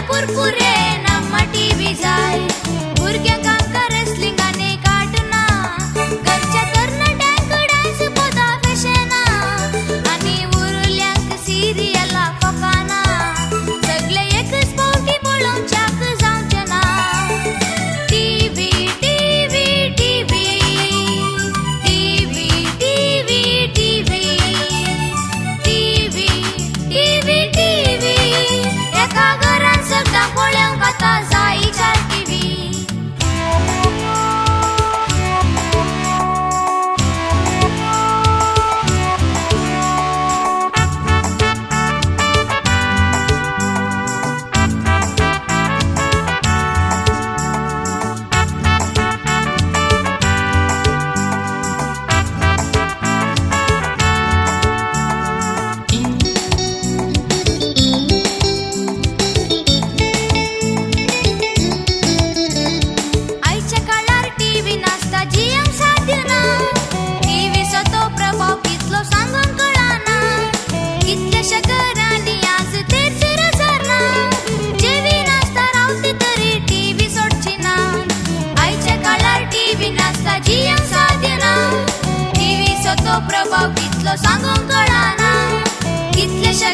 कुरकुरे नम्मा TV जाय भुरग्यांका wrestling आनी कार्टूना घरच्या तरणाट्यांक डान्स पोता फॅशना आनी उरल्यांक सिरियला फकाना सगळे एकच फावटी पळोवन चाक जावचें ना TV TV TV TV TV TV TV TV TV एका घरान सगळ्या पळोवंक आतां जाय चार टीव्ही आयच्या काळार टीव्ही नासता जियेंक साध्य ना टीव्हीचो तो प्रभाव कितलो सांगूंक कळना कितलेशे घरांनी आज तेचेर जारना जेवी नासता रावती तरी टीव्ही सोडची ना आयच्या काळार टीव्ही नासता जियेंक साध्य ना टीव्हीचो तो प्रभाव कितलो सांगूंक कळना कितलेशे